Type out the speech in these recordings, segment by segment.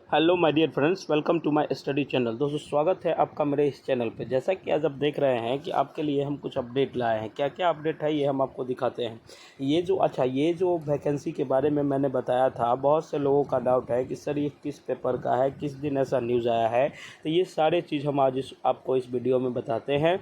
Hello my dear friends, welcome to my study channel. दोस्तों, स्वागत है आपका मेरे इस चैनल पे। जैसा कि आज आप देख रहे हैं कि आपके लिए हम कुछ अपडेट लाए हैं। क्या क्या अपडेट है ये हम आपको दिखाते हैं। ये जो वैकेंसी के बारे में मैंने बताया था, बहुत से लोगों का डाउट है कि सर ये किस पेपर का है, किस दिन ऐसा न्यूज़ आया है। तो ये सारे चीज़ हम आज आपको इस वीडियो में बताते हैं।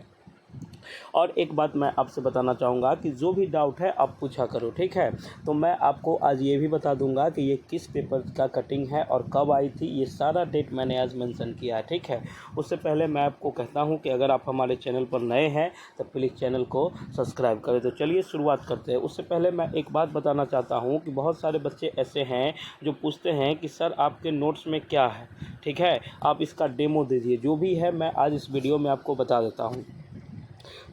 और एक बात मैं आपसे बताना चाहूँगा कि जो भी डाउट है आप पूछा करो, ठीक है। तो मैं आपको आज ये भी बता दूंगा कि ये किस पेपर का कटिंग है और कब आई थी। ये सारा डेट मैंने आज मेंशन किया है, ठीक है। उससे पहले मैं आपको कहता हूँ कि अगर आप हमारे चैनल पर नए हैं तो प्लीज़ चैनल को सब्सक्राइब करें। तो चलिए शुरुआत करते हैं। उससे पहले मैं एक बात बताना चाहता हूँ कि बहुत सारे बच्चे ऐसे हैं जो पूछते हैं कि सर आपके नोट्स में क्या है, ठीक है, आप इसका डेमो दीजिए। जो भी है मैं आज इस वीडियो में आपको बता देता हूँ।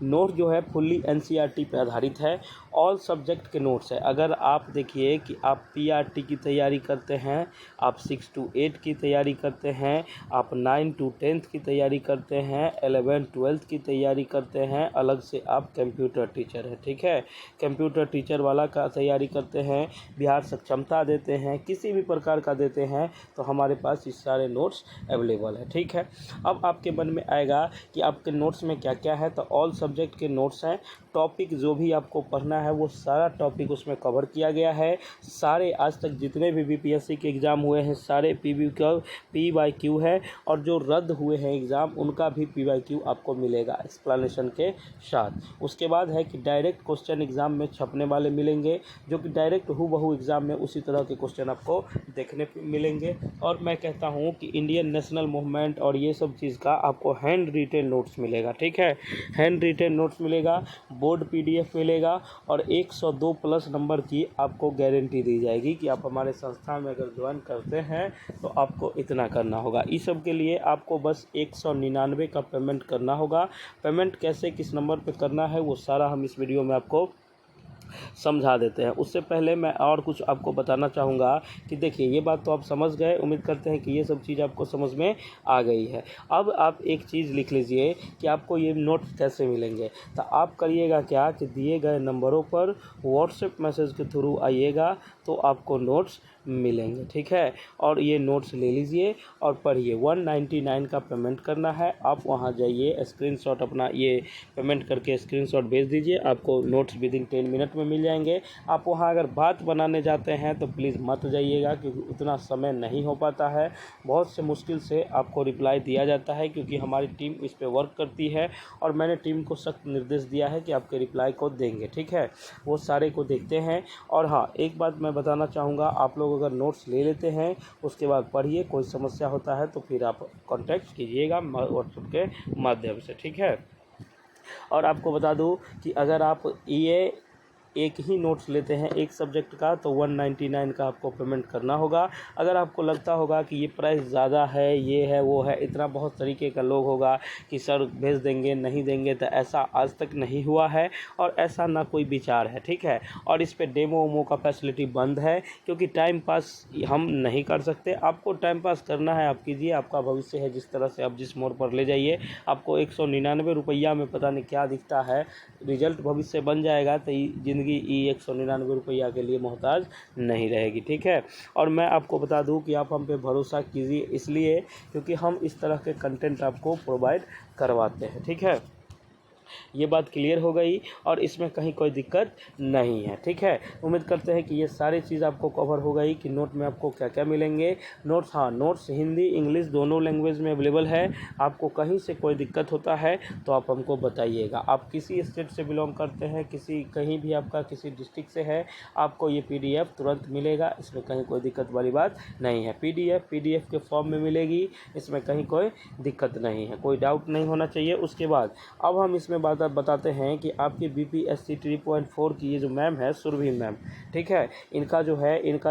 नोट जो है फुल्ली एनसीईआरटी पे आधारित है। ऑल सब्जेक्ट के नोट्स है। अगर आप देखिए कि आप पीआरटी की तैयारी करते हैं, आप 6 to 8 की तैयारी करते हैं, आप 9 to 10 की तैयारी करते हैं, 11 12 की तैयारी करते हैं, अलग से आप कंप्यूटर टीचर हैं, ठीक है, कंप्यूटर टीचर वाला का तैयारी करते हैं, बिहार सक्षमता देते हैं, किसी भी प्रकार का देते हैं, तो हमारे पास ये सारे नोट्स अवेलेबल है, ठीक है। अब आपके मन में आएगा कि आपके नोट्स में क्या क्या है। तो ऑल सब्जेक्ट के नोट्स हैं। टॉपिक जो भी आपको पढ़ना है वो सारा टॉपिक उसमें कवर किया गया है। सारे आज तक जितने भी बीपीएससी के एग्ज़ाम हुए हैं सारे पी/क्यू है, और जो रद्द हुए हैं एग्ज़ाम उनका भी पी/क्यू आपको मिलेगा एक्सप्लेनेशन के साथ। उसके बाद है कि डायरेक्ट क्वेश्चन एग्ज़ाम में छपने वाले मिलेंगे, जो कि डायरेक्ट हूबहू एग्ज़ाम में उसी तरह के क्वेश्चन आपको देखने मिलेंगे। और मैं कहता हूँ कि इंडियन नेशनल मूवमेंट और ये सब चीज़ का आपको हैंड रिटेन नोट्स मिलेगा, ठीक है। हैंड रिटेन नोट्स मिलेगा, बोर्ड पीडीएफ मिलेगा, और 102 प्लस नंबर की आपको गारंटी दी जाएगी कि आप हमारे संस्था में अगर ज्वाइन करते हैं तो आपको इतना करना होगा। इस सब के लिए आपको बस 199 का पेमेंट करना होगा। पेमेंट कैसे, किस नंबर पे करना है, वो सारा हम इस वीडियो में आपको समझा देते हैं। उससे पहले मैं और कुछ आपको बताना चाहूँगा कि देखिए, ये बात तो आप समझ गए। उम्मीद करते हैं कि ये सब चीज़ आपको समझ में आ गई है। अब आप एक चीज़ लिख लीजिए कि आपको ये नोट्स कैसे मिलेंगे। तो आप करिएगा क्या कि दिए गए नंबरों पर व्हाट्सएप मैसेज के थ्रू आइएगा तो आपको नोट्स मिलेंगे, ठीक है। और ये नोट्स ले लीजिए और पढ़िए। 199 का पेमेंट करना है। आप वहाँ जाइए, स्क्रीनशॉट अपना ये पेमेंट करके स्क्रीनशॉट भेज दीजिए, आपको नोट्स विद इन 10 मिनट में मिल जाएंगे। आप वहाँ अगर बात बनाने जाते हैं तो प्लीज़ मत जाइएगा, क्योंकि उतना समय नहीं हो पाता है। बहुत से मुश्किल से आपको रिप्लाई दिया जाता है, क्योंकि हमारी टीम इस पर वर्क करती है और मैंने टीम को सख्त निर्देश दिया है कि आपके रिप्लाई को देंगे, ठीक है। वो सारे को देखते हैं। और हाँ, एक बात मैं बताना चाहूँगा, आप लोग अगर नोट्स ले लेते हैं उसके बाद पढ़िए, कोई समस्या होता है तो फिर आप कॉन्टैक्ट कीजिएगा व्हाट्सएप के माध्यम से, ठीक है। और आपको बता दूं कि अगर आप ये एक ही नोट्स लेते हैं एक सब्जेक्ट का तो 199 का आपको पेमेंट करना होगा। अगर आपको लगता होगा कि ये प्राइस ज़्यादा है, ये है वो है, इतना बहुत तरीके का लोग होगा कि सर भेज देंगे नहीं देंगे, तो ऐसा आज तक नहीं हुआ है और ऐसा ना कोई विचार है, ठीक है। और इस पे डेमो वोमो का फैसिलिटी बंद है, क्योंकि टाइम पास हम नहीं कर सकते। आपको टाइम पास करना है आप कीजिए, आपका भविष्य है, जिस तरह से आप जिस मोड़ पर ले जाइए। आपको 199 रुपया में पता नहीं क्या दिखता है, रिजल्ट भविष्य बन जाएगा तो ज़िंदगी 199 रुपया के लिए मोहताज नहीं रहेगी, ठीक है। और मैं आपको बता दूं कि आप हम पे भरोसा कीजिए, इसलिए क्योंकि हम इस तरह के कंटेंट आपको प्रोवाइड करवाते हैं, ठीक है। ये बात क्लियर हो गई और इसमें कहीं कोई दिक्कत नहीं है, ठीक है। उम्मीद करते हैं कि ये सारी चीज़ आपको कवर हो गई कि नोट में आपको क्या क्या मिलेंगे। नोट्स, हाँ, नोट्स हिंदी इंग्लिश दोनों लैंग्वेज में अवेलेबल है। आपको कहीं से कोई दिक्कत होता है तो आप हमको बताइएगा। आप किसी स्टेट से बिलोंग करते हैं, कहीं भी आपका किसी डिस्ट्रिक्ट से है, आपको ये पीडीएफ तुरंत मिलेगा। इसमें कहीं कोई दिक्कत वाली बात नहीं है। पीडीएफ के फॉर्म में मिलेगी, इसमें कहीं कोई दिक्कत नहीं है, कोई डाउट नहीं होना चाहिए। उसके बाद अब हम इसमें बात बताते हैं कि आपकी बीपीएससी 3.4 की ये जो मैम है, सुरभि मैम, ठीक है, इनका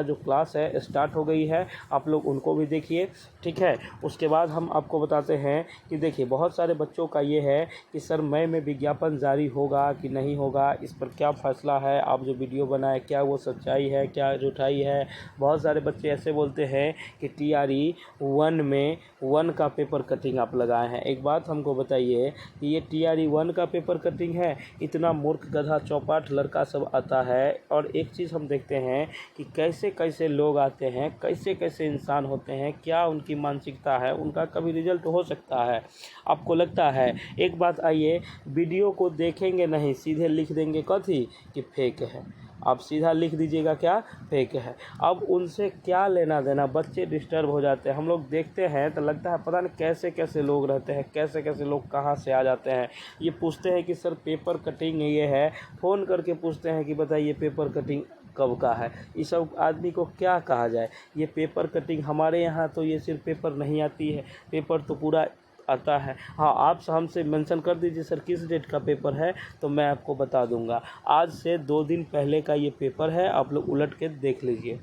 जो क्लास है स्टार्ट हो गई है। आप लोग उनको भी देखिए, ठीक है। उसके बाद हम आपको बताते हैं कि देखिए, बहुत सारे बच्चों का ये है कि सर मई में विज्ञापन जारी होगा कि नहीं होगा, इस पर क्या फ़ैसला है। आप जो वीडियो बनाए क्या वो सच्चाई है, क्या झूठाई है। बहुत सारे बच्चे ऐसे बोलते हैं कि TRE 1 में 1 का पेपर कटिंग आप लगाए हैं। एक बात हमको बताइए कि ये TRE 1 का पेपर कटिंग है, इतना मूर्ख गधा चौपाट लड़का सब आता है। और एक चीज़ हम देखते हैं कि कैसे कैसे लोग आते हैं, कैसे कैसे इंसान होते हैं, क्या उनकी मानसिकता है, उनका कभी रिजल्ट हो सकता है। आपको लगता है एक बात, आइए वीडियो को देखेंगे नहीं, सीधे लिख देंगे कथी कि फेक है। आप सीधा लिख दीजिएगा क्या, फेक है। अब उनसे क्या लेना देना, बच्चे डिस्टर्ब हो जाते हैं। हम लोग देखते हैं तो लगता है पता नहीं कैसे कैसे लोग रहते हैं, कैसे कैसे लोग कहाँ से आ जाते हैं। ये पूछते हैं कि सर पेपर कटिंग ये है, फ़ोन करके पूछते हैं कि बताइए पेपर कटिंग कब का है। इस सब आदमी को क्या कहा जाए। ये पेपर कटिंग हमारे यहाँ तो ये सिर्फ पेपर नहीं आती है, पेपर तो पूरा आता है। हाँ, आप हमसे मेंशन कर दीजिए सर किस डेट का पेपर है, तो मैं आपको बता दूंगा। आज से 2 दिन पहले का ये पेपर है, आप लोग उलट के देख लीजिए,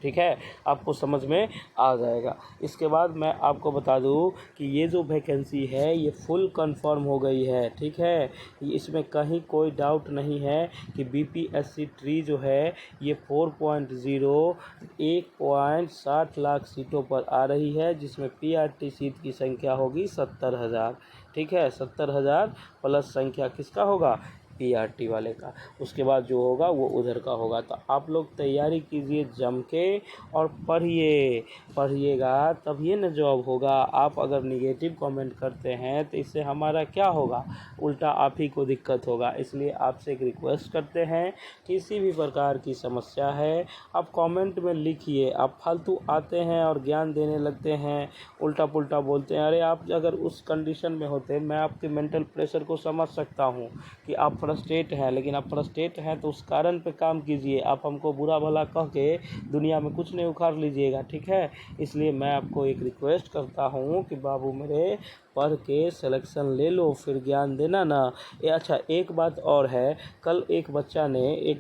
ठीक है, आपको समझ में आ जाएगा। इसके बाद मैं आपको बता दूं कि ये जो वैकेंसी है ये फुल कंफर्म हो गई है, ठीक है। इसमें कहीं कोई डाउट नहीं है कि बीपीएससी ट्री जो है ये 4.0 1.60 लाख सीटों पर आ रही है, जिसमें पीआरटी सीट की संख्या होगी 70,000, ठीक है। 70,000 प्लस संख्या किसका होगा, पीआरटी वाले का। उसके बाद जो होगा वो उधर का होगा। तो आप लोग तैयारी कीजिए जम के और पढ़िएगा तभी न जॉब होगा। आप अगर निगेटिव कमेंट करते हैं तो इससे हमारा क्या होगा, उल्टा आप ही को दिक्कत होगा। इसलिए आपसे एक रिक्वेस्ट करते हैं, किसी भी प्रकार की समस्या है आप कमेंट में लिखिए। आप फालतू आते हैं और ज्ञान देने लगते हैं, उल्टा पुल्टा बोलते हैं। अरे आप अगर उस कंडीशन में होते, मैं आपके मेंटल प्रेशर को समझ सकता हूँ कि आप फ्रस्ट्रेट हैं, लेकिन आप फ्रस्ट्रेट हैं तो उस कारण पे काम कीजिए। आप हमको बुरा भला कह के दुनिया में कुछ नहीं उखाड़ लीजिएगा, ठीक है। इसलिए मैं आपको एक रिक्वेस्ट करता हूँ कि बाबू मेरे, पढ़ के सिलेक्शन ले लो, फिर ज्ञान देना ना। अच्छा एक बात और है, कल एक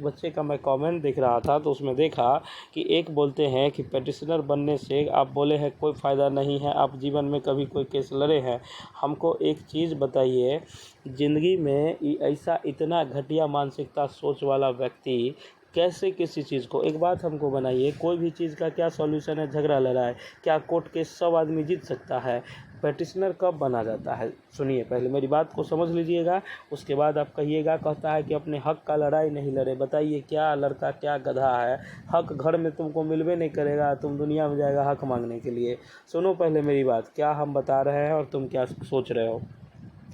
बच्चे का मैं कमेंट देख रहा था तो उसमें देखा कि एक बोलते हैं कि पेटिशनर बनने से, आप बोले हैं कोई फ़ायदा नहीं है, आप जीवन में कभी कोई केस लड़े हैं। हमको एक चीज़ बताइए, ज़िंदगी में ऐसा इतना घटिया मानसिकता सोच वाला व्यक्ति कैसे किसी चीज़ को, एक बात हमको बनाइए, कोई भी चीज़ का क्या सॉल्यूशन है, झगड़ा लड़ाई, क्या कोर्ट केस सब आदमी जीत सकता है। पेटिशनर कब बना जाता है, सुनिए पहले मेरी बात को समझ लीजिएगा, उसके बाद आप कहिएगा कहता है कि अपने हक का लड़ाई नहीं लड़े। बताइए क्या लड़का क्या गधा है, हक घर में तुमको मिलवे नहीं करेगा, तुम दुनिया में जाएगा हक मांगने के लिए। सुनो पहले मेरी बात, क्या हम बता रहे हैं और तुम क्या सोच रहे हो।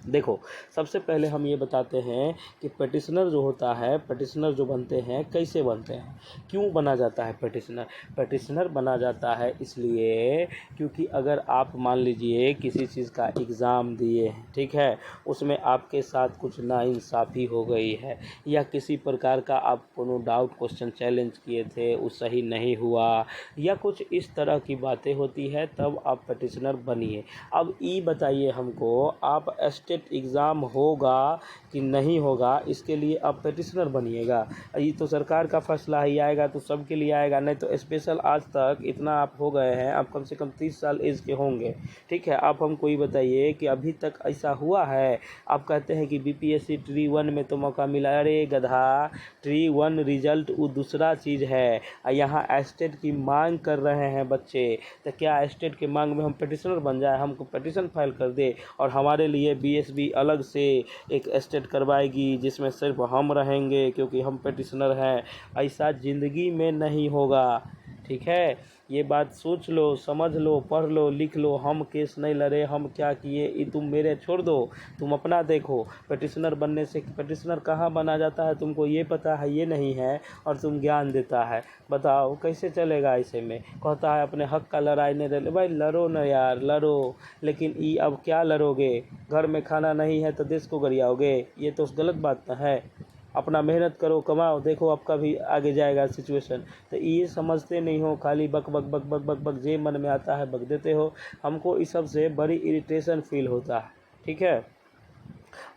देखो, सबसे पहले हम ये बताते हैं कि पेटिशनर जो होता है, पेटिशनर जो बनते हैं कैसे बनते हैं, क्यों बना जाता है पेटिशनर बना जाता है इसलिए क्योंकि अगर आप मान लीजिए किसी चीज़ का एग्ज़ाम दिए हैं, ठीक है, उसमें आपके साथ कुछ नाइंसाफ़ी हो गई है, या किसी प्रकार का आप कोनो डाउट क्वेश्चन चैलेंज किए थे वो सही नहीं हुआ, या कुछ इस तरह की बातें होती है, तब आप पेटिशनर बनिए। अब ये बताइए हमको, आप एग्ज़ाम होगा कि नहीं होगा, इसके लिए आप पेटिशनर बनिएगा। ये तो सरकार का फैसला ही आएगा तो सबके लिए आएगा, नहीं तो स्पेशल आज तक इतना आप हो गए हैं, आप कम से कम 30 साल एज के होंगे, ठीक है। आप हमको ये बताइए कि अभी तक ऐसा हुआ है। आप कहते हैं कि बीपीएससी ट्री 1 में तो मौका मिला, अरे गधा, ट्री 1 रिजल्ट वो दूसरा चीज़ है। यहाँ एस्टेट की मांग कर रहे हैं बच्चे, तो क्या एस्टेट की मांग में हम पेटिशनर बन जाए, हमको पेटिशन फाइल कर दे और हमारे लिए बीएसबी अलग से एक एस्टेट करवाएगी जिसमें सिर्फ हम रहेंगे क्योंकि हम पेटिशनर हैं। ऐसा ज़िंदगी में नहीं होगा, ठीक है। ये बात सोच लो, समझ लो, पढ़ लो, लिख लो। हम केस नहीं लड़े, हम क्या किए, ये तुम मेरे छोड़ दो, तुम अपना देखो। पेटिशनर बनने से पेटिशनर कहाँ बना जाता है तुमको ये पता है, ये नहीं है, और तुम ज्ञान देता है। बताओ कैसे चलेगा। ऐसे में कहता है अपने हक का लड़ाई नहीं लड़े, भाई लड़ो ना यार, लड़ो, लेकिन ये अब क्या लड़ोगे, घर में खाना नहीं है तो देश को गरियाओगे, ये तो गलत बात ना है। अपना मेहनत करो, कमाओ, देखो आपका भी आगे जाएगा सिचुएशन। तो ये समझते नहीं हो, खाली बक बक बक बक बक बक जे मन में आता है बक देते हो। हमको इस सब से बड़ी इरिटेशन फील होता है, ठीक है।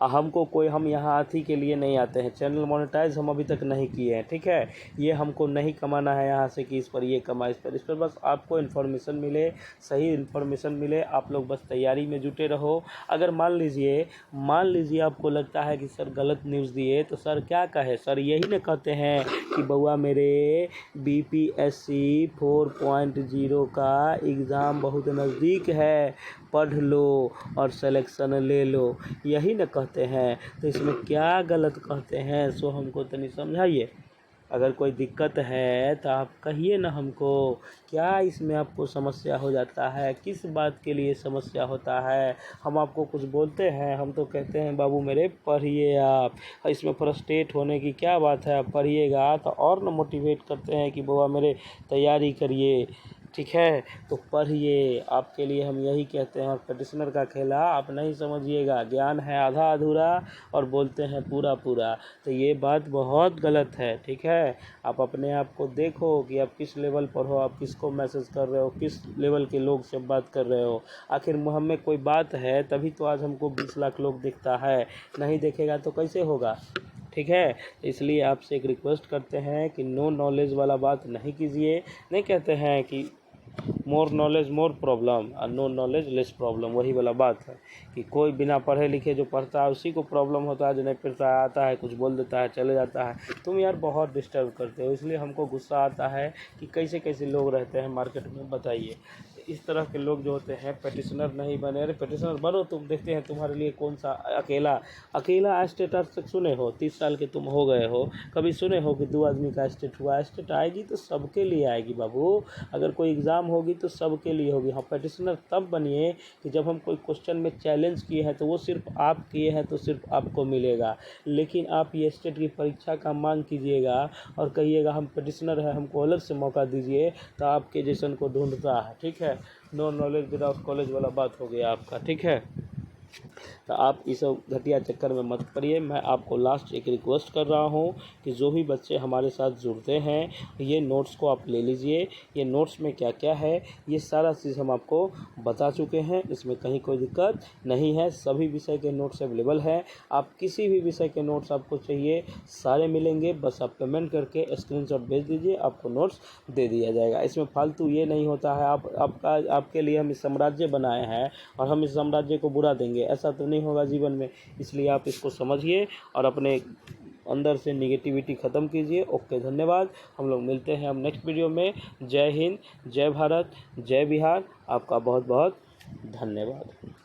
हमको कोई, हम यहाँ हाथी के लिए नहीं आते हैं, चैनल मोनेटाइज हम अभी तक नहीं किए हैं, ठीक है। ये हमको नहीं कमाना है यहाँ से कि इस पर ये कमा, इस पर बस आपको इन्फॉर्मेशन मिले, सही इन्फॉर्मेशन मिले। आप लोग बस तैयारी में जुटे रहो। अगर मान लीजिए आपको लगता है कि सर गलत न्यूज़ दिए, तो सर क्या कहे, सर यही ना कहते हैं कि बउआ मेरे बीपीएससी 4.0 का एग्ज़ाम बहुत नज़दीक है, पढ़ लो और सिलेक्शन ले लो, यही न कहते हैं, तो इसमें क्या गलत कहते हैं सो हमको तनी समझाइए। अगर कोई दिक्कत है तो आप कहिए ना हमको, क्या इसमें आपको समस्या हो जाता है, किस बात के लिए समस्या होता है। हम आपको कुछ बोलते हैं, हम तो कहते हैं बाबू मेरे पढ़िए आप, इसमें फ्रस्ट्रेट होने की क्या बात है, आप पढ़िएगा तो और ना मोटिवेट करते हैं कि बाबा मेरे तैयारी करिए, ठीक है। तो पढ़िए, आपके लिए हम यही कहते हैं। और पिटिशनर का खेला आप नहीं समझिएगा, ज्ञान है आधा अधूरा और बोलते हैं पूरा पूरा, तो ये बात बहुत गलत है, ठीक है। आप अपने आप को देखो कि आप किस लेवल पर हो, आप किसको मैसेज कर रहे हो, किस लेवल के लोग से बात कर रहे हो। आखिर मुँह में कोई बात है तभी तो आज हमको 20 लाख लोग दिखता है, नहीं देखेगा तो कैसे होगा, ठीक है। इसलिए आपसे एक रिक्वेस्ट करते हैं कि नो नॉलेज वाला बात नहीं कीजिए। नहीं कहते हैं कि मोर नॉलेज मोर प्रॉब्लम और नो नॉलेज लेस प्रॉब्लम, वही वाला बात है कि कोई बिना पढ़े लिखे जो पढ़ता है उसी को प्रॉब्लम होता है, जो नहीं पढ़ता है आता है कुछ बोल देता है चले जाता है। तुम यार बहुत डिस्टर्ब करते हो, इसलिए हमको गुस्सा आता है कि कैसे कैसे लोग रहते हैं मार्केट में, बताइए। इस तरह के लोग जो होते हैं पिटिशनर नहीं बने। अरे पिटिशनर बनो, तुम देखते हैं तुम्हारे लिए कौन सा अकेला स्टेट आज तक सुने हो, 30 साल के तुम हो गए हो, कभी सुने हो कि 2 आदमी का स्टेट हुआ। स्टेट आएगी तो सबके लिए आएगी बाबू, अगर कोई एग्ज़ाम होगी तो सबके लिए होगी। हाँ, पिटिशनर तब बनिए कि जब हम कोई क्वेश्चन में चैलेंज किए हैं तो वो सिर्फ आप किए हैं तो सिर्फ आपको मिलेगा। लेकिन आप ये स्टेट की परीक्षा का मांग कीजिएगा और कहिएगा हम पिटिशनर हैं, हमको अलग से मौका दीजिए, तो आपके जैसन को ढूंढता है, ठीक है। नो नॉलेज विदाउट कॉलेज वाला बात हो गया आपका, ठीक है। तो आप इस घटिया चक्कर में मत पड़िए। मैं आपको लास्ट एक रिक्वेस्ट कर रहा हूँ कि जो भी बच्चे हमारे साथ जुड़ते हैं ये नोट्स को आप ले लीजिए। ये नोट्स में क्या क्या है ये सारा चीज़ हम आपको बता चुके हैं, इसमें कहीं कोई दिक्कत नहीं है। सभी विषय के नोट्स अवेलेबल हैं, आप किसी भी विषय के नोट्स आपको चाहिए सारे मिलेंगे, बस आप पेमेंट करके स्क्रीनशॉट भेज दीजिए, आपको नोट्स दे दिया जाएगा। इसमें फालतू ये नहीं होता है आपके लिए हम इस साम्राज्य बनाए हैं और हम इस साम्राज्य को बुरा देंगे, ऐसा तो नहीं होगा जीवन में। इसलिए आप इसको समझिए और अपने अंदर से निगेटिविटी ख़त्म कीजिए। ओके, धन्यवाद। हम लोग मिलते हैं अब नेक्स्ट वीडियो में। जय हिंद, जय भारत, जय बिहार। आपका बहुत बहुत धन्यवाद।